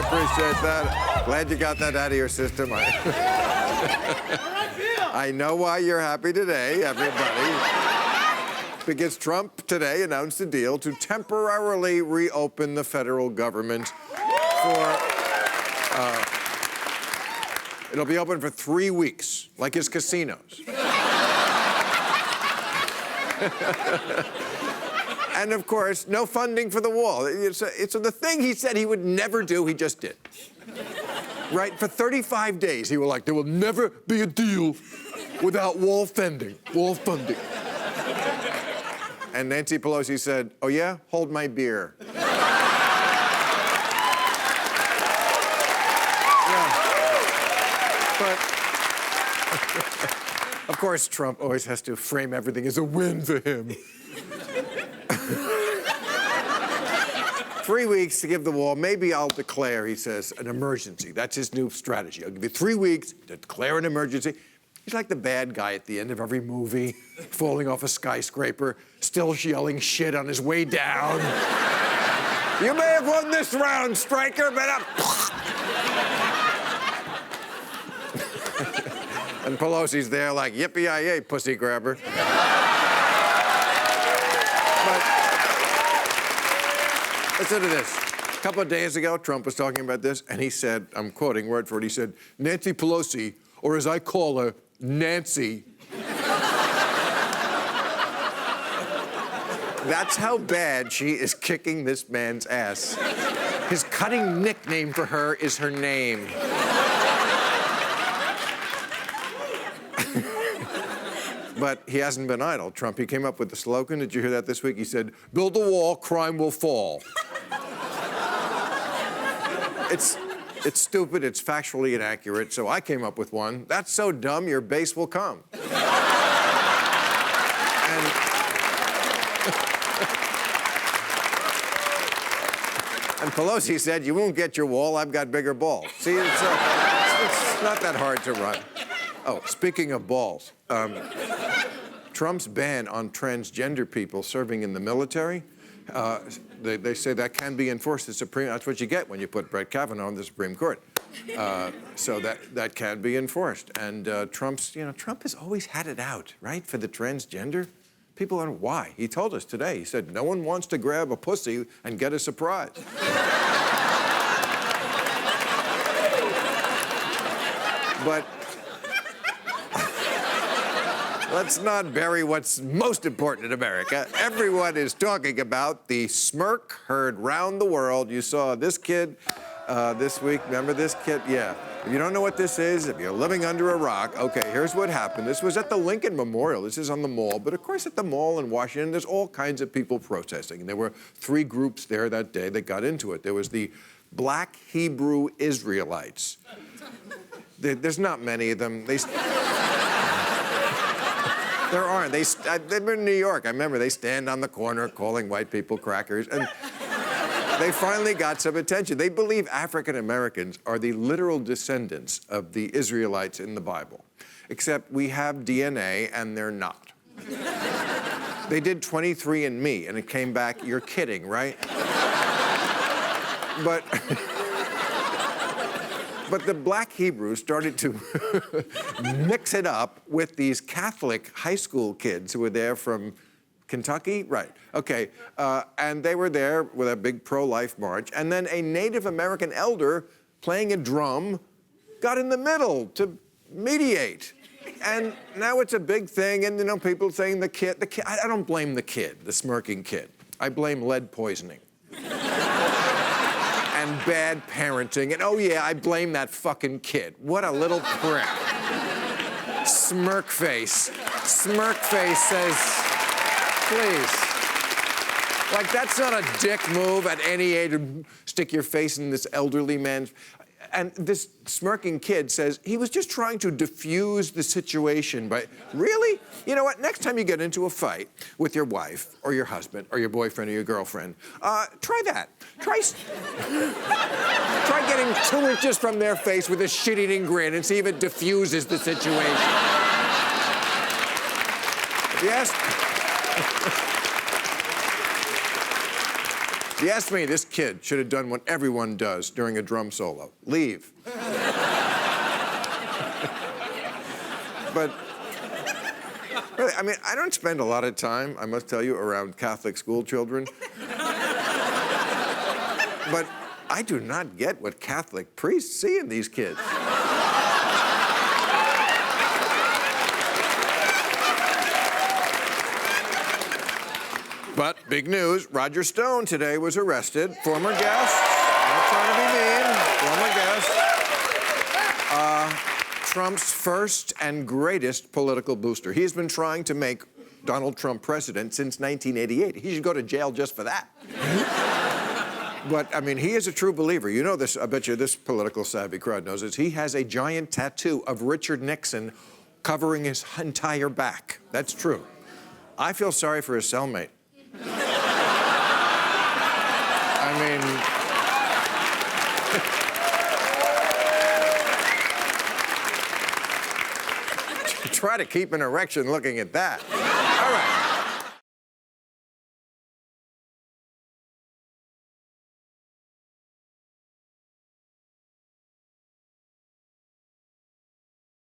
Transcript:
appreciate that. Glad you got that out of your system. I know why you're happy today, everybody. Because Trump today announced a deal to temporarily reopen the federal government for... it'll be open for 3 weeks, like his casinos. And, of course, no funding for the wall. It's the thing he said he would never do, he just did. Right? For 35 days, he was like, there will never be a deal without wall funding. And Nancy Pelosi said, oh, yeah? Hold my beer. But, of course, Trump always has to frame everything as a win for him. 3 weeks to give the wall. Maybe I'll declare, he says, an emergency. That's his new strategy. I'll give you 3 weeks to declare an emergency. He's like the bad guy at the end of every movie, falling off a skyscraper, still yelling shit on his way down. You may have won this round, Stryker, but And Pelosi's there like, yippee-yi-yay, Pussygrabber. But listen to this. A couple of days ago, Trump was talking about this, and he said, I'm quoting word for it, he said, Nancy Pelosi, or as I call her, Nancy. That's how bad she is kicking this man's ass. His cutting nickname for her is her name. But he hasn't been idle, Trump. He came up with the slogan. Did you hear that this week? He said, build a wall, crime will fall. It's stupid, it's factually inaccurate, so I came up with one. That's so dumb, your base will come. And Pelosi said, you won't get your wall, I've got bigger balls. See, it's not that hard to run. Oh, speaking of balls, Trump's ban on transgender people serving in the military, they say that can be enforced. That's what you get when you put Brett Kavanaugh on the Supreme Court. So that can be enforced. And Trump has always had it out, right, for the transgender. People don't know why. He told us today, he said, no one wants to grab a pussy and get a surprise. But let's not bury what's most important in America. Everyone is talking about the smirk heard round the world. You saw this kid this week. Remember this kid? Yeah. If you don't know what this is, if you're living under a rock, okay, here's what happened. This was at the Lincoln Memorial. This is on the mall. But, of course, at the mall in Washington, there's all kinds of people protesting. And there were 3 groups there that day that got into it. There was the Black Hebrew Israelites. There's not many of them. There aren't. They've been in New York. I remember they stand on the corner calling white people crackers. And they finally got some attention. They believe African Americans are the literal descendants of the Israelites in the Bible. Except we have DNA and they're not. They did 23andMe and it came back, you're kidding, right? But the Black Hebrews started to mix it up with these Catholic high school kids who were there from Kentucky? Right. Okay. And they were there with a big pro-life march. And then a Native American elder playing a drum got in the middle to mediate. And now it's a big thing. And, people saying the kid, I don't blame the kid, the smirking kid. I blame lead poisoning. And bad parenting. And, oh, yeah, I blame that fucking kid. What a little prick. Smirk face. Smirk face says, please. Like, that's not a dick move at any age to stick your face in this elderly man's... And this smirking kid says he was just trying to diffuse the situation by... Really? You know what? Next time you get into a fight with your wife or your husband or your boyfriend or your girlfriend, try that. Try getting 2 inches from their face with a shit-eating grin and see if it diffuses the situation. Yes? If you ask me, this kid should have done what everyone does during a drum solo. Leave. But, really, I mean, I don't spend a lot of time, I must tell you, around Catholic school children. But I do not get what Catholic priests see in these kids. But big news, Roger Stone today was arrested. Former guest, not trying to be mean, former guest. Trump's first and greatest political booster. He's been trying to make Donald Trump president since 1988. He should go to jail just for that. But, I mean, he is a true believer. You know this, I bet you this political savvy crowd knows this. He has a giant tattoo of Richard Nixon covering his entire back. That's true. I feel sorry for his cellmate. I mean, try to keep an erection looking at that. All right.